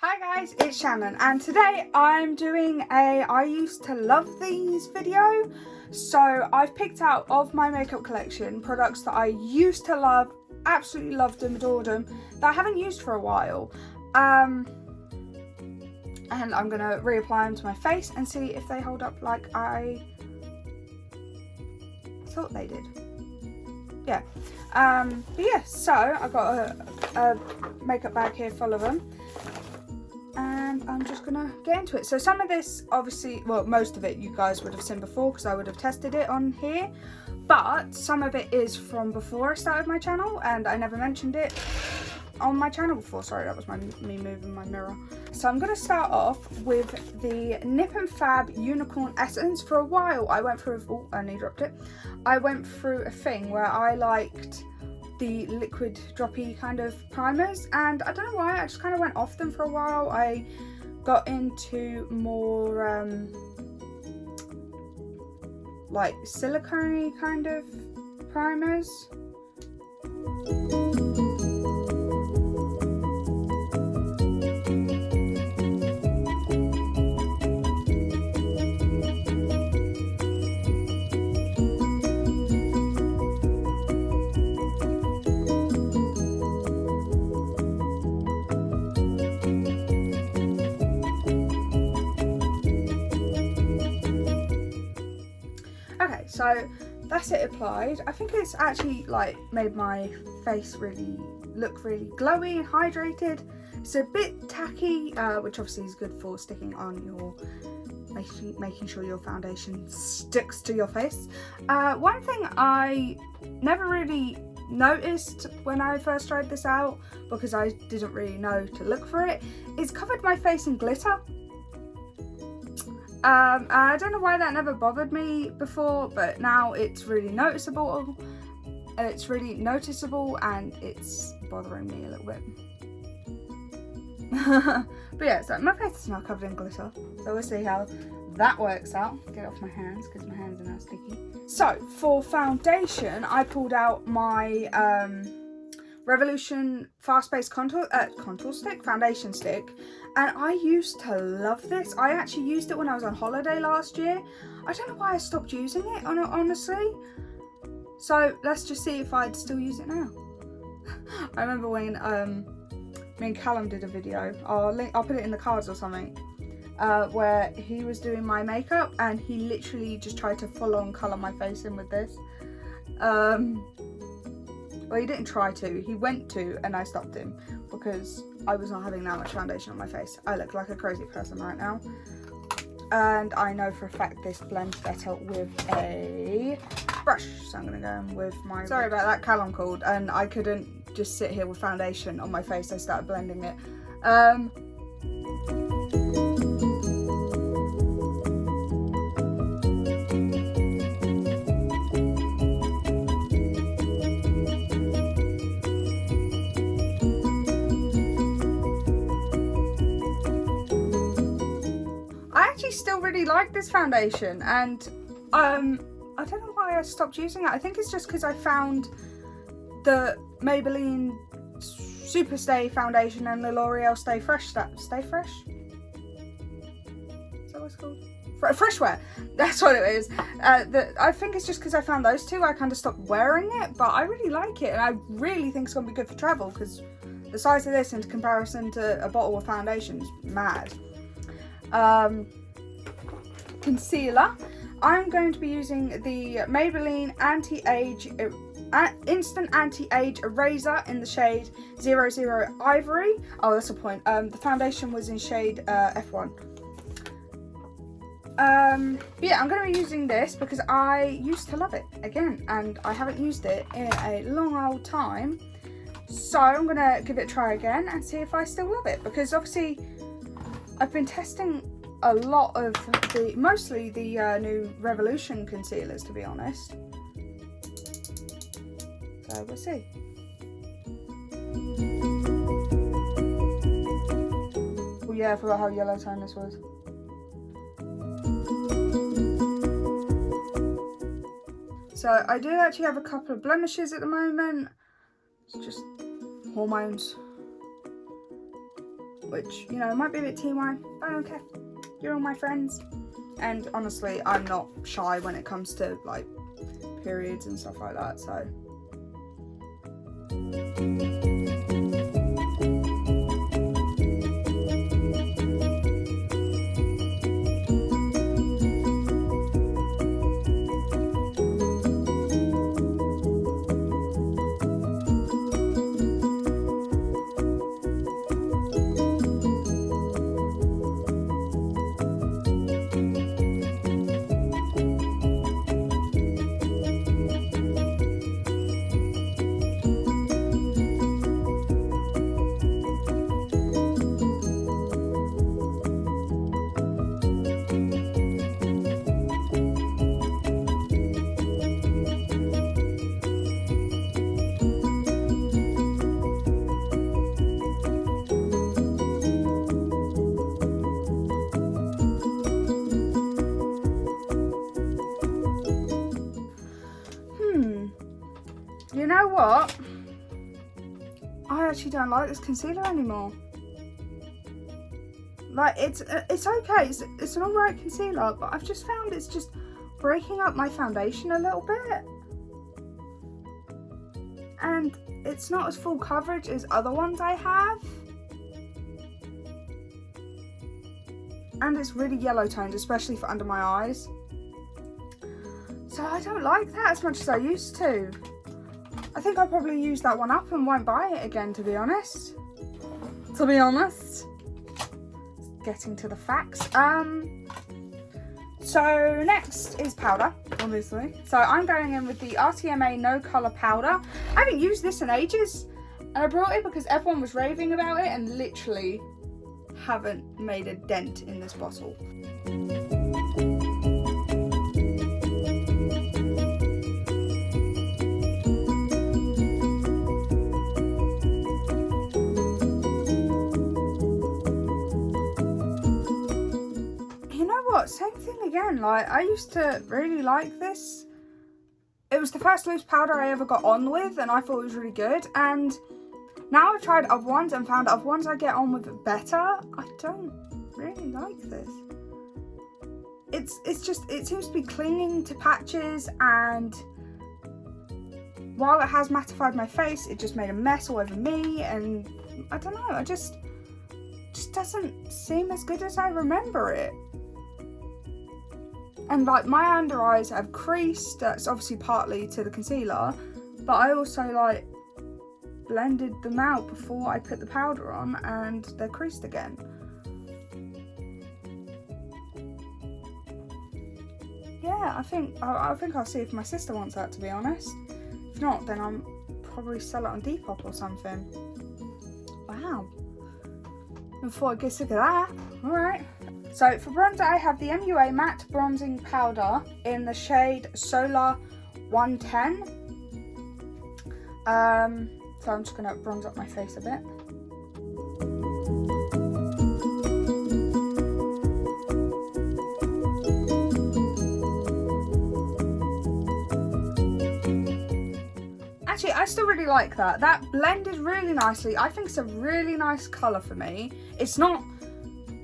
Hi guys, it's Shannon and today I'm doing a I used to love these video. So I've picked out of my makeup collection products that I used to love, absolutely loved them, adored them, that I haven't used for a while. And I'm going to reapply them to my face and see if they hold up like I thought they did. Yeah. But yeah, so I've got a makeup bag here full of them. And I'm just gonna get into it. So some of this, obviously, well, most of it you guys would have seen before because I would have tested it on here, but some of it is from before I started my channel and I never mentioned it on my channel before. Sorry, that was me moving my mirror. So I'm gonna start off with the Nip and Fab Unicorn Essence. For a while I went through, oh, I nearly dropped it. I went through a thing where I liked the liquid droppy kind of primers, and I don't know why, I just kind of went off them for a while. I got into more like silicone kind of primers. Okay, so that's it applied. I think it's actually like made my face really look really glowy and hydrated. It's a bit tacky, which obviously is good for sticking on your, making sure your foundation sticks to your face. One thing I never really noticed when I first tried this out, because I didn't really know to look for it, is covered my face in glitter. I don't know why that never bothered me before, but now it's really noticeable. It's really noticeable and it's bothering me a little bit. But yeah, so my face is now covered in glitter, so we'll see how that works out. Get it off my hands because my hands are now sticky. So for foundation, I pulled out my Revolution Fast Base contour stick, foundation stick, and I used to love this. I actually used it when I was on holiday last year. I don't know why I stopped using it, honestly. So let's just see if I'd still use it now. I remember when me and Callum did a video, I'll put it in the cards or something, where he was doing my makeup and he literally just tried to full on colour my face in with this. Well, he didn't try to, he went to, and I stopped him because I was not having that much foundation on my face. I look like a crazy person right now. And I know for a fact this blends better with a brush. So I'm going to go in with my... Sorry about that, Callum called, and I couldn't just sit here with foundation on my face. I started blending it. Still really like this foundation, and I don't know why I stopped using it. I think it's just because I found the Maybelline Super Stay foundation and the L'Oreal Stay Fresh, is that what it's called? Fresh Wear, that's what it is. I think it's just because I found those two, I kind of stopped wearing it, but I really like it and I really think it's going to be good for travel because the size of this in comparison to a bottle of foundation is mad. Concealer, I'm going to be using the Maybelline Instant Anti-Age Eraser in the shade 00 Ivory. Oh, that's a point. The foundation was in shade F1. But yeah, I'm going to be using this because I used to love it again, and I haven't used it in a long old time. So I'm going to give it a try again and see if I still love it, because obviously I've been testing a lot of mostly the new Revolution concealers, to be honest. So we'll see. Oh yeah, I forgot how yellow tone this was. So I do actually have a couple of blemishes at the moment. It's just hormones. which, you know, might be a bit TMI, but I don't care. You're all my friends. And honestly, I'm not shy when it comes to, like, periods and stuff like that, so. You know what? I actually don't like this concealer anymore. Like, it's okay. It's an alright concealer, but I've just found it's just breaking up my foundation a little bit. And it's not as full coverage as other ones I have. And it's really yellow toned, especially for under my eyes. So I don't like that as much as I used to. I think I'll probably use that one up and won't buy it again, to be honest. Getting to the facts. So next is powder, obviously. So I'm going in with the RTMA No Colour Powder. I haven't used this in ages. And I brought it because everyone was raving about it and literally haven't made a dent in this bottle. Same thing again, like I used to really like this. It was the first loose powder I ever got on with and I thought it was really good, and now I've tried other ones and found other ones I get on with it better. I don't really like this. It's just, it seems to be clinging to patches, and while it has mattified my face, it just made a mess all over me, and I don't know, it just doesn't seem as good as I remember it. And like my under eyes have creased, that's obviously partly to the concealer, but I also like blended them out before I put the powder on and they're creased again. Yeah, I think I'll see if my sister wants that, to be honest. If not, then I'll probably sell it on Depop or something. Wow. Before I get sick of that. Alright. So for bronzer, I have the MUA Matte Bronzing Powder in the shade Solar 110. So I'm just going to bronze up my face a bit. Actually, I still really like that. That blended really nicely. I think it's a really nice colour for me. It's not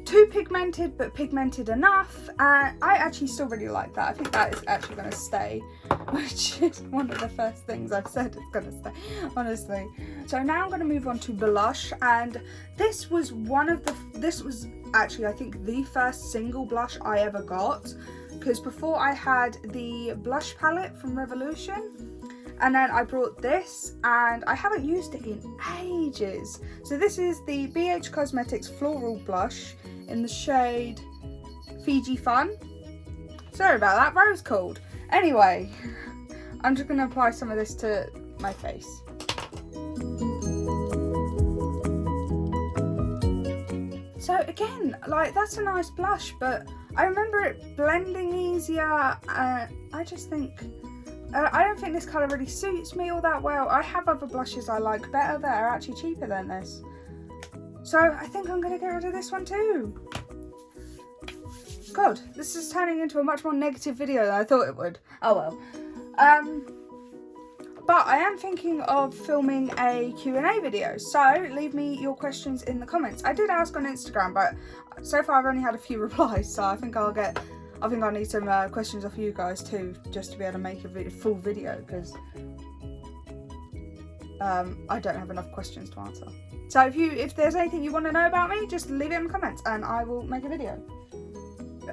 too pigmented, but pigmented enough. I actually still really like that. I think that is actually going to stay, which is one of the first things I've said it's going to stay, honestly. So now I'm going to move on to blush, and this was actually, I think, the first single blush I ever got, because before I had the blush palette from Revolution, and then I brought this, and I haven't used it in ages. So this is the BH Cosmetics Floral Blush in the shade Fiji Fun. Sorry about that, rose gold. Anyway, I'm just going to apply some of this to my face. So again, like, that's a nice blush, but I remember it blending easier. I just think, I don't think this colour really suits me all that well. I have other blushes I like better that are actually cheaper than this. So I think I'm going to get rid of this one too. God, this is turning into a much more negative video than I thought it would. Oh well. But I am thinking of filming a Q&A video, so leave me your questions in the comments. I did ask on Instagram, but so far I've only had a few replies, so I think I need some questions off you guys too, just to be able to make a full video, because I don't have enough questions to answer. So if there's anything you want to know about me, just leave it in the comments and I will make a video.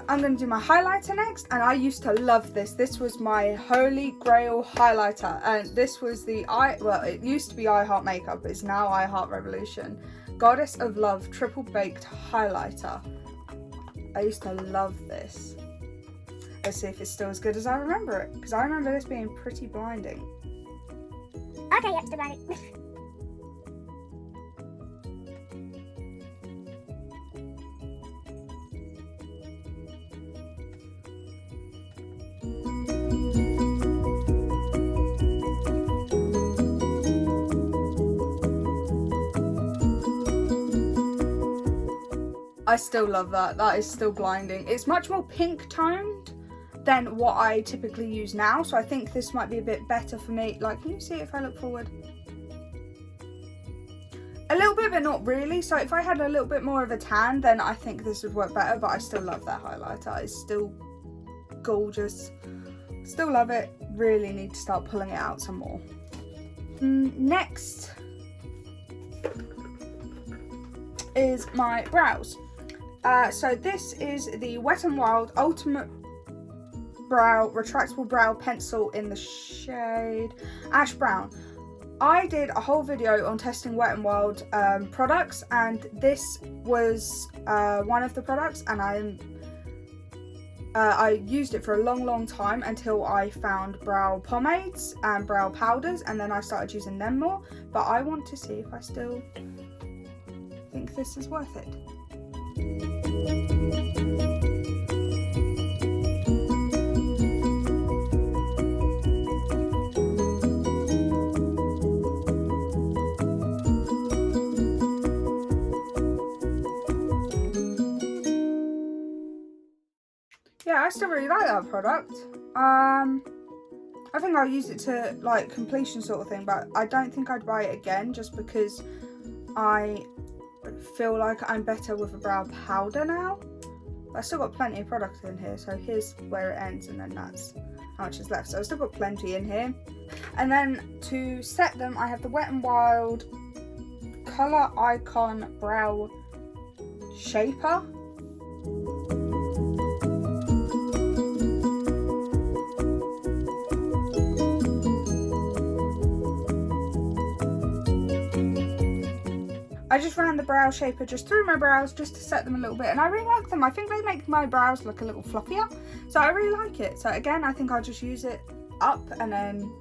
I'm going to do my highlighter next, and I used to love this. This was my holy grail highlighter, and this was it used to be I Heart Makeup, but it's now I Heart Revolution Goddess of Love Triple Baked Highlighter. I used to love this. Let's see if it's still as good as I remember it, because I remember this being pretty blinding. Okay, yep, still blinding. I still love that. That is still blinding. It's much more pink toned than what I typically use now, so I think this might be a bit better for me. Like, can you see it if I look forward? A little bit, but not really. So if I had a little bit more of a tan, then I think this would work better, but I still love that highlighter. It's still gorgeous. Still love it. Really need to start pulling it out some more. Next is my brows. So this is the Wet n Wild Ultimate Brow Retractable Brow Pencil in the shade Ash Brown. I did a whole video on testing Wet n Wild products, and this was one of the products, and I used it for a long time until I found brow pomades and brow powders, and then I started using them more. But I want to see if I still think this is worth it. Yeah, I still really like that product. I think I'll use it to like completion sort of thing, but I don't think I'd buy it again, just because I feel like I'm better with a brow powder now. I've still got plenty of product in here, so here's where it ends, and then that's how much is left. So I've still got plenty in here. And then to set them, I have the Wet n Wild Colour Icon Brow Shaper. I just ran the brow shaper just through my brows just to set them a little bit, and I really like them. I think they make my brows look a little fluffier, so I really like it. So again, I think I'll just use it up and then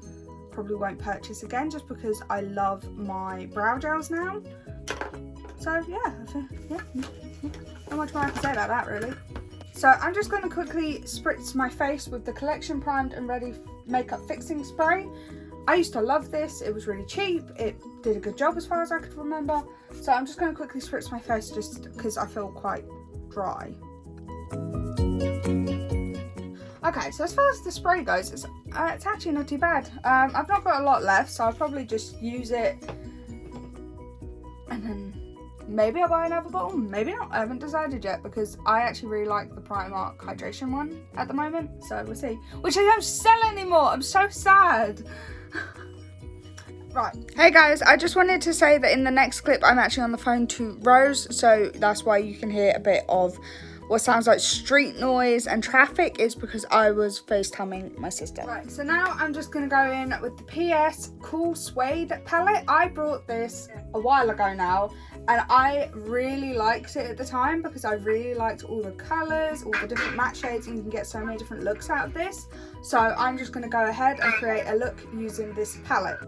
probably won't purchase again, just because I love my brow gels now. So yeah, not much more I can say about that really. So I'm just going to quickly spritz my face with the Collection Primed and Ready Makeup Fixing Spray. I used to love this. It was really cheap. It did a good job as far as I could remember. So I'm just going to quickly spritz my face just because I feel quite dry. Okay, so as far as the spray goes, it's actually not too bad. I've not got a lot left, so I'll probably just use it. And then maybe I'll buy another bottle, maybe not. I haven't decided yet, because I actually really like the Primark hydration one at the moment. So we'll see. Which I don't sell anymore. I'm so sad. Right. Hey guys, I just wanted to say that in the next clip I'm actually on the phone to Rose, so that's why you can hear a bit of what sounds like street noise and traffic. Is because I was FaceTiming my sister. Right, so now I'm just going to go in with the PS Cool Suede palette. I brought this a while ago now, and I really liked it at the time because I really liked all the colours, all the different matte shades, and you can get so many different looks out of this. So I'm just going to go ahead and create a look using this palette.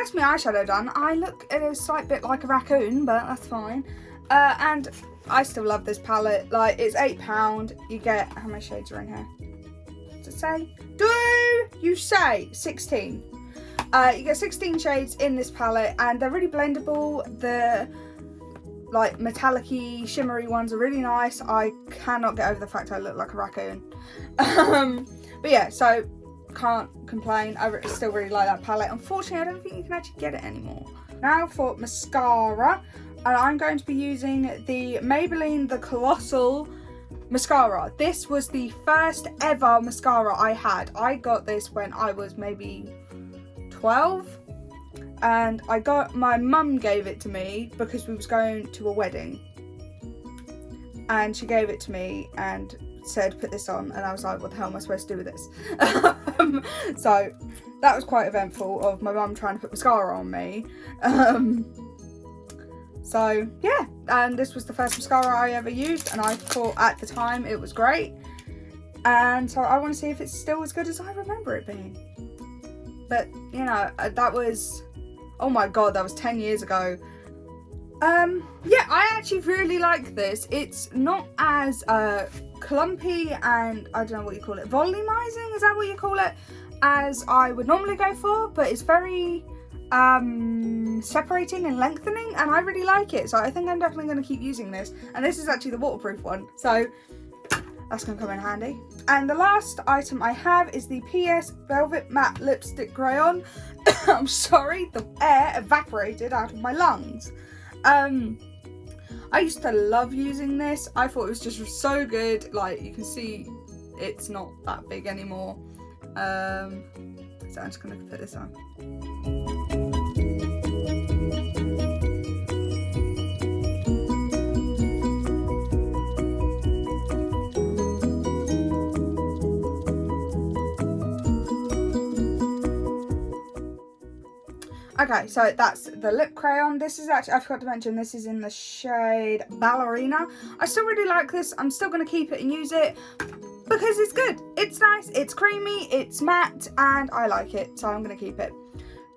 that's my eyeshadow done. I look a slight bit like a raccoon, but that's fine. And I still love this palette. Like, it's £8. You get, how many shades are in here? Does it say? Do you say 16? You get 16 shades in this palette, and they're really blendable. The like metallic-y, shimmery ones are really nice. I cannot get over the fact I look like a raccoon. But yeah, so can't complain. I still really like that palette. Unfortunately, I don't think you can actually get it anymore. Now for mascara, and I'm going to be using the Maybelline The Colossal mascara. This was the first ever mascara I had. I got this when I was maybe 12, and my mum gave it to me because we was going to a wedding, and she gave it to me and said put this on, and I was like, what the hell am I supposed to do with this? So that was quite eventful, of my mum trying to put mascara on me. So yeah, and this was the first mascara I ever used, and I thought at the time it was great, and so I want to see if it's still as good as I remember it being. But you know, that was, oh my god, that was 10 years ago. Yeah, I actually really like this. It's not as clumpy and, I don't know what you call it, volumizing, is that what you call it, as I would normally go for, but it's very separating and lengthening, and I really like it. So I think I'm definitely going to keep using this, and this is actually the waterproof one, so that's going to come in handy. And the last item I have is the PS Velvet Matte Lipstick Crayon. I'm sorry, the air evaporated out of my lungs. I used to love using this. I thought it was just so good. Like, you can see it's not that big anymore. So I'm just going to put this on. Okay, so that's the lip crayon. This is actually, I forgot to mention, this is in the shade Ballerina. I still really like this. I'm still going to keep it and use it because it's good. It's nice, it's creamy, it's matte, and I like it, so I'm going to keep it.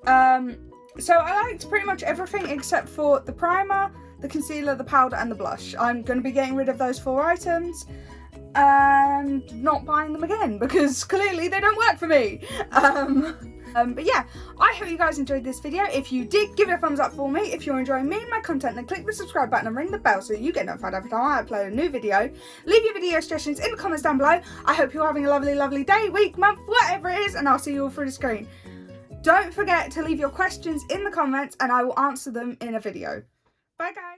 So I liked pretty much everything except for the primer, the concealer, the powder, and the blush. I'm going to be getting rid of those 4 items and not buying them again because clearly they don't work for me. But yeah, I hope you guys enjoyed this video. If you did, give it a thumbs up for me. If you're enjoying me and my content, then click the subscribe button and ring the bell so you get notified every time I upload a new video. Leave your video suggestions in the comments down below. I hope you're having a lovely, lovely day, week, month, whatever it is, and I'll see you all through the screen. Don't forget to leave your questions in the comments and I will answer them in a video. Bye guys.